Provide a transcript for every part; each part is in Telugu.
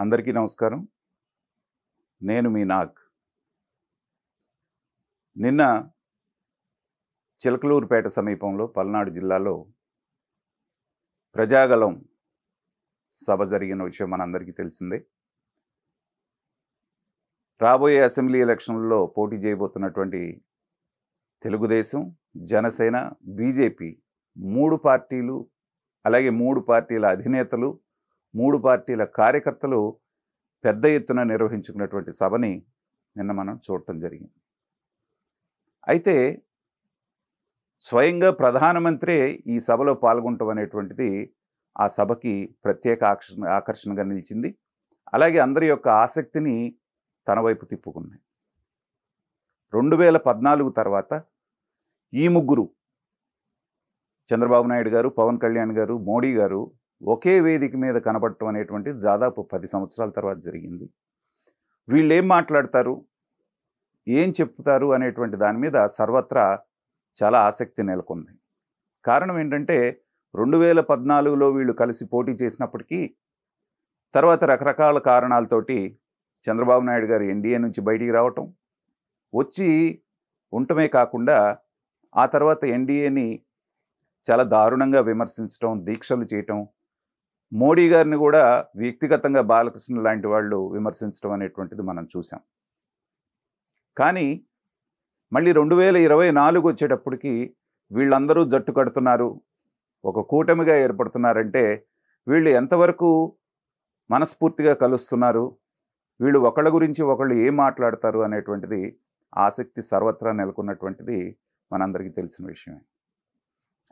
అందరికీ నమస్కారం. నేను మీ నాగ్. నిన్న చిలకలూరుపేట సమీపంలో పల్నాడు జిల్లాలో ప్రజాగళం సభ జరిగిన విషయం మనందరికీ తెలిసిందే. రాబోయే అసెంబ్లీ ఎలక్షన్లలో పోటీ చేయబోతున్నటువంటి తెలుగుదేశం, జనసేన, బీజేపీ 3 పార్టీలు, అలాగే 3 పార్టీల అధినేతలు, 3 పార్టీల కార్యకర్తలు పెద్ద ఎత్తున నిర్వహించుకున్నటువంటి సభని నిన్న మనం చూడటం జరిగింది. అయితే స్వయంగా ప్రధానమంత్రి ఈ సభలో పాల్గొనటం అనేటువంటిది ఆ సభకి ప్రత్యేక ఆకర్షణగా నిలిచింది. అలాగే అందరి యొక్క ఆసక్తిని తన వైపు తిప్పుకుంది. 2014 తర్వాత ఈ ముగ్గురు, చంద్రబాబు నాయుడు గారు, పవన్ కళ్యాణ్ గారు, మోడీ గారు ఒకే వేదిక మీద కనబడటం అనేటువంటిది దాదాపు 10 సంవత్సరాల తర్వాత జరిగింది. వీళ్ళు ఏం మాట్లాడతారు, ఏం చెప్తారు అనేటువంటి దాని మీద సర్వత్రా చాలా ఆసక్తి నెలకొంది. కారణం ఏంటంటే 2014లో వీళ్ళు కలిసి పోటీ చేసినప్పటికీ తర్వాత రకరకాల కారణాలతోటి చంద్రబాబు నాయుడు గారు ఎన్డీఏ నుంచి బయటికి రావటం, వచ్చి ఉండటమే కాకుండా ఆ తర్వాత ఎన్డీఏని చాలా దారుణంగా విమర్శించడం, దీక్షలు చేయటం, మోడీ గారిని కూడా వ్యక్తిగతంగా బాలకృష్ణ లాంటి వాళ్ళు విమర్శించడం అనేటువంటిది మనం చూసాం. కానీ మళ్ళీ 2024 వచ్చేటప్పటికి వీళ్ళందరూ జట్టు కడుతున్నారు, ఒక కూటమిగా ఏర్పడుతున్నారంటే వీళ్ళు ఎంతవరకు మనస్ఫూర్తిగా కలుస్తున్నారు, వీళ్ళు ఒకళ్ళ గురించి ఒకళ్ళు ఏం మాట్లాడతారు అనేటువంటిది ఆసక్తి సర్వత్రా నెలకొన్నటువంటిది మనందరికీ తెలిసిన విషయమే.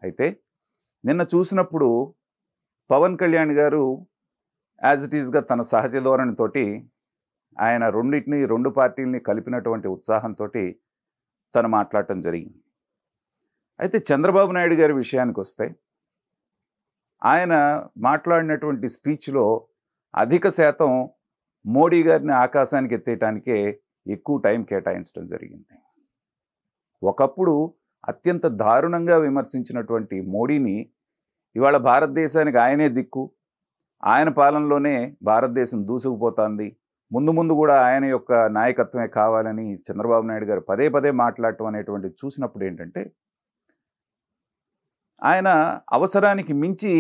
అయితే నిన్న చూసినప్పుడు పవన్ కళ్యాణ్ గారు యాజ్ ఇట్ ఈస్గా తన సహజ ధోరణితోటి ఆయన 2 పార్టీలని కలిపినటువంటి ఉత్సాహంతో తను మాట్లాడటం జరిగింది. అయితే చంద్రబాబు నాయుడు గారి విషయానికి వస్తే ఆయన మాట్లాడినటువంటి స్పీచ్లో అధిక శాతం మోడీ గారిని ఆకాశానికి ఎత్తేయటానికే ఎక్కువ టైం కేటాయించడం జరిగింది. ఒకప్పుడు అత్యంత దారుణంగా విమర్శించినటువంటి మోడీని ఇవాళ భారతదేశానికి ఆయనే దిక్కు, ఆయన పాలనలోనే భారతదేశం దూసుకుపోతుంది, ముందు ముందు కూడా ఆయన యొక్క నాయకత్వమే కావాలని చంద్రబాబు నాయుడు గారు పదే పదే మాట్లాడటం అనేటువంటిది చూసినప్పుడు ఏంటంటే ఆయన అవసరానికి మించి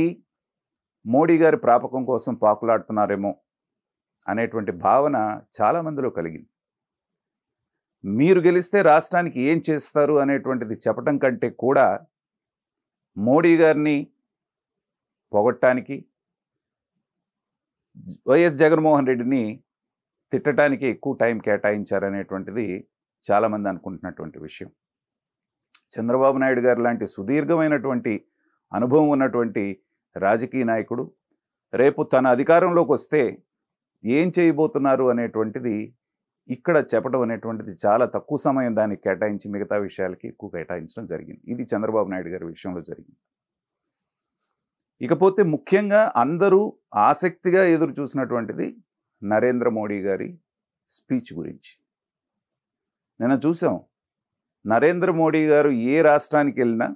మోడీ గారి ప్రాపకం కోసం పాకులాడుతున్నారేమో అనేటువంటి భావన చాలామందిలో కలిగింది. మీరు గెలిస్తే రాష్ట్రానికి ఏం చేస్తారు అనేటువంటిది చెప్పడం కంటే కూడా మోడీ గారిని పొగట్టడానికి, వైఎస్ జగన్మోహన్ రెడ్డిని తిట్టడానికి ఎక్కువ టైం కేటాయించారనేటువంటిది చాలామంది అనుకుంటున్నటువంటి విషయం. చంద్రబాబు నాయుడు గారు లాంటి సుదీర్ఘమైనటువంటి అనుభవం ఉన్నటువంటి రాజకీయ నాయకుడు రేపు తన అధికారంలోకి వస్తే ఏం చేయబోతున్నారు అనేటువంటిది ఇక్కడ చెప్పడం అనేటువంటిది చాలా తక్కువ సమయం దానికి కేటాయించి మిగతా విషయాలకి ఎక్కువ కేటాయించడం జరిగింది. ఇది చంద్రబాబు నాయుడు గారి విషయంలో జరిగింది. ఇకపోతే ముఖ్యంగా అందరూ ఆసక్తిగా ఎదురు చూసినటువంటిది నరేంద్ర మోడీ గారి స్పీచ్ గురించి. నిన్న చూసాం, నరేంద్ర మోడీ గారు ఏ రాష్ట్రానికి వెళ్ళినా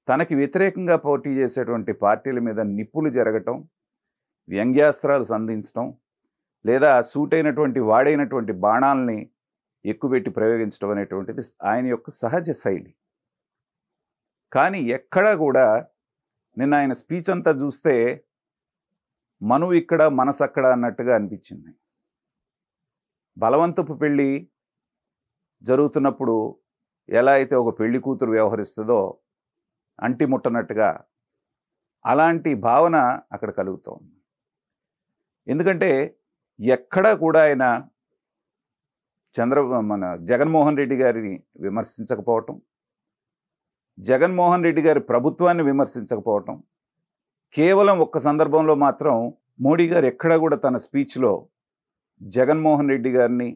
తనకి వ్యతిరేకంగా పోటీ చేసేటువంటి పార్టీల మీద నిప్పులు జరగటం, వ్యంగ్యాస్త్రాలు సంధించటం, లేదా సూటైనటువంటి వాడైనటువంటి బాణాలని ఎక్కుపెట్టి ప్రయోగించడం అనేటువంటిది ఆయన యొక్క సహజ శైలి. కానీ ఎక్కడా కూడా నిన్న ఆయన స్పీచ్ అంతా చూస్తే మనువు ఇక్కడ మనసు అక్కడ అన్నట్టుగా అనిపించింది. బలవంతపు పెళ్ళి జరుగుతున్నప్పుడు ఎలా అయితే ఒక పెళ్లి కూతురు వ్యవహరిస్తుందో అంటి ముట్టనట్టుగా అలాంటి భావన అక్కడ కలుగుతోంది. ఎందుకంటే ఎక్కడా కూడా ఆయన జగన్మోహన్ రెడ్డి గారిని విమర్శించకపోవటం, జగన్మోహన్ రెడ్డి గారి ప్రభుత్వాన్ని విమర్శించకపోవటం, కేవలం ఒక్క సందర్భంలో మాత్రం మోడీ గారు ఎక్కడా కూడా తన స్పీచ్లో జగన్మోహన్ రెడ్డి గారిని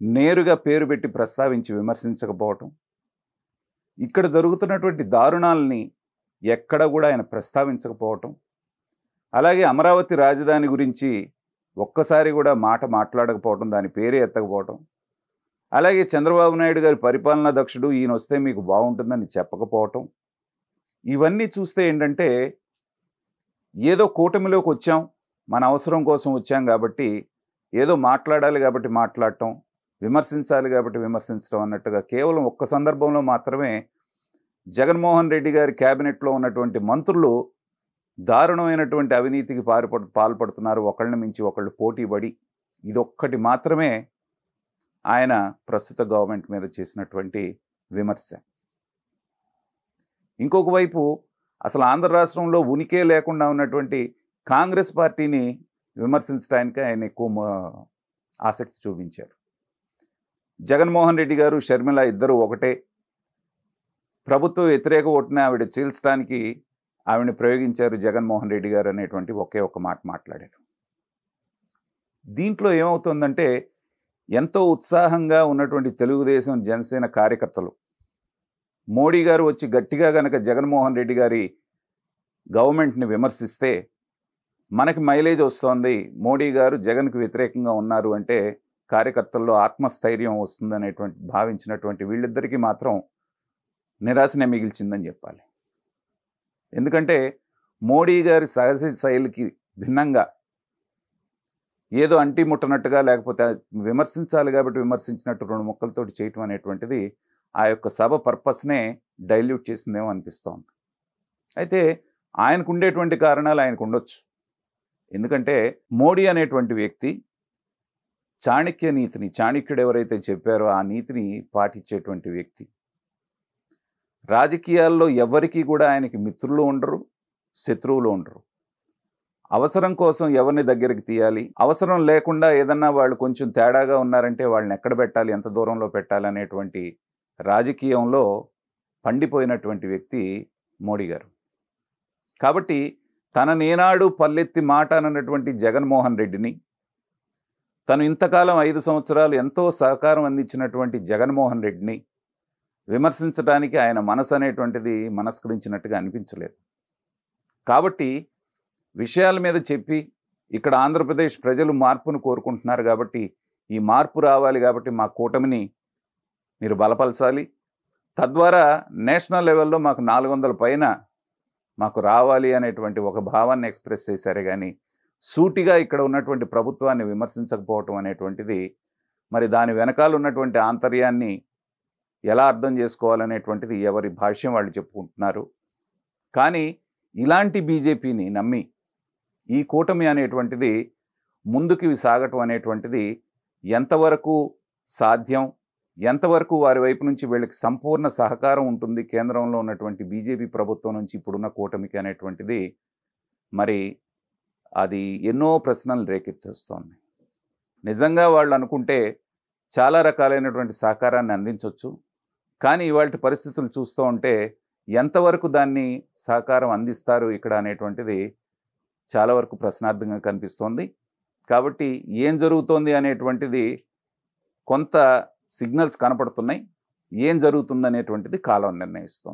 నేరుగా పేరు పెట్టి ప్రస్తావించి విమర్శించకపోవటం, ఇక్కడ జరుగుతున్నటువంటి దారుణాలని ఎక్కడ కూడా ఆయన ప్రస్తావించకపోవటం, అలాగే అమరావతి రాజధాని గురించి ఒక్కసారి కూడా మాట్లాడకపోవటం, దాని పేరే ఎత్తకపోవటం, అలాగే చంద్రబాబు నాయుడు గారి పరిపాలనా దక్షుడు, ఈయన వస్తే మీకు బాగుంటుందని చెప్పకపోవటం, ఇవన్నీ చూస్తే ఏంటంటే ఏదో కూటమిలోకి వచ్చాం, మన అవసరం కోసం వచ్చాం కాబట్టి ఏదో మాట్లాడాలి కాబట్టి మాట్లాడటం, విమర్శించాలి కాబట్టి విమర్శించడం అన్నట్టుగా కేవలం ఒక్క సందర్భంలో మాత్రమే జగన్మోహన్ రెడ్డి గారి క్యాబినెట్లో ఉన్నటువంటి మంత్రులు దారుణమైనటువంటి అవినీతికి పాల్పడుతున్నారు, ఒకళ్ళని మించి ఒకళ్ళు పోటీపడి. ఇదొక్కటి మాత్రమే ఆయన ప్రస్తుత గవర్నమెంట్ మీద చేసినటువంటి విమర్శ. ఇంకొక వైపు అసలు ఆంధ్ర రాష్ట్రంలో ఉనికే లేకుండా ఉన్నటువంటి కాంగ్రెస్ పార్టీని విమర్శించడానికి ఆయన ఎక్కువ ఆసక్తి చూపించారు. జగన్మోహన్ రెడ్డి గారు, షర్మిల ఇద్దరు ఒకటే, ప్రభుత్వ వ్యతిరేక ఓటుని ఆవిడ చీల్చడానికి ఆవిడని ప్రయోగించారు జగన్మోహన్ రెడ్డి గారు అనేటువంటి ఒకే ఒక మాట మాట్లాడారు. దీంట్లో ఏమవుతుందంటే ఎంతో ఉత్సాహంగా ఉన్నటువంటి తెలుగుదేశం జనసేన కార్యకర్తలు మోడీ గారు వచ్చి గట్టిగా గనక జగన్మోహన్ రెడ్డి గారి గవర్నమెంట్ని విమర్శిస్తే మనకి మైలేజ్ వస్తోంది, మోడీ గారు జగన్కు వ్యతిరేకంగా ఉన్నారు అంటే కార్యకర్తల్లో ఆత్మస్థైర్యం వస్తుందనేటువంటి భావించినటువంటి వీళ్ళిద్దరికీ మాత్రం నిరాశనే మిగిల్చిందని చెప్పాలి. ఎందుకంటే మోడీ గారి సహజ శైలికి భిన్నంగా ఏదో అంటి ముట్టనట్టుగా, లేకపోతే విమర్శించాలి కాబట్టి విమర్శించినట్టు రెండు ముక్కలతోటి చేయటం అనేటువంటిది ఆ యొక్క సభ పర్పస్నే డైల్యూట్ చేసిందేమో అనిపిస్తోంది. అయితే ఆయనకు ఉండేటువంటి కారణాలు ఆయనకు ఉండొచ్చు. ఎందుకంటే మోడీ అనేటువంటి వ్యక్తి చాణక్య నీతిని, చాణక్యుడు ఎవరైతే చెప్పారో ఆ నీతిని పాటించేటువంటి వ్యక్తి. రాజకీయాల్లో ఎవరికి కూడా ఆయనకి మిత్రులు ఉండరు, శత్రువులు ఉండరు. అవసరం కోసం ఎవరిని దగ్గరికి తీయాలి, అవసరం లేకుండా ఏదన్నా వాళ్ళు కొంచెం తేడాగా ఉన్నారంటే వాళ్ళని ఎక్కడ పెట్టాలి, ఎంత దూరంలో పెట్టాలి అనేటువంటి రాజకీయంలో పండిపోయినటువంటి వ్యక్తి మోడీ గారు. కాబట్టి తననేనాడు పల్లెత్తి మాట అన్నటువంటి జగన్మోహన్ రెడ్డిని, తను ఇంతకాలం 5 సంవత్సరాలు ఎంతో సహకారం అందించినటువంటి జగన్మోహన్ రెడ్డిని విమర్శించడానికి ఆయన మనసు అనేటువంటిది మనస్కరించినట్టుగా అనిపించలేదు. కాబట్టి విషయాల మీద చెప్పి ఇక్కడ ఆంధ్రప్రదేశ్ ప్రజలు మార్పును కోరుకుంటున్నారు కాబట్టి ఈ మార్పు రావాలి కాబట్టి మా కూటమిని మీరు బలపరచాలి, తద్వారా నేషనల్ లెవెల్లో మాకు 400 పైన మాకు రావాలి అనేటువంటి ఒక భావాన్ని ఎక్స్ప్రెస్ చేశారే కానీ సూటిగా ఇక్కడ ఉన్నటువంటి ప్రభుత్వాన్ని విమర్శించకపోవటం అనేటువంటిది మరి దాని వెనకాల ఉన్నటువంటి ఆంతర్యాన్ని ఎలా అర్థం చేసుకోవాలనేటువంటిది ఎవరి భాష్యం వాళ్ళు చెప్పుకుంటున్నారు. కానీ ఇలాంటి బీజేపీని నమ్మి ఈ కూటమి అనేటువంటిది ముందుకు సాగటం అనేటువంటిది ఎంతవరకు సాధ్యం, ఎంతవరకు వారి వైపు నుంచి వీళ్ళకి సంపూర్ణ సహకారం ఉంటుంది కేంద్రంలో ఉన్నటువంటి బీజేపీ ప్రభుత్వం నుంచి ఇప్పుడున్న కూటమికి అనేటువంటిది మరి అది ఎన్నో ప్రశ్నలు రేకెత్తిస్తోంది. నిజంగా వాళ్ళు అనుకుంటే చాలా రకాలైనటువంటి సహకారాన్ని అందించవచ్చు. కానీ ఇవాళ పరిస్థితులు చూస్తూ ఉంటే ఎంతవరకు దాన్ని సహకారం అందిస్తారు ఇక్కడ అనేటువంటిది చాలా వరకు ప్రశ్నార్థంగా కనిపిస్తోంది. కాబట్టి ఏం జరుగుతోంది అనేటువంటిది కొంత సిగ్నల్స్ కనపడుతున్నాయి. ఏం జరుగుతుందనేటువంటిది కాలం నిర్ణయిస్తోంది.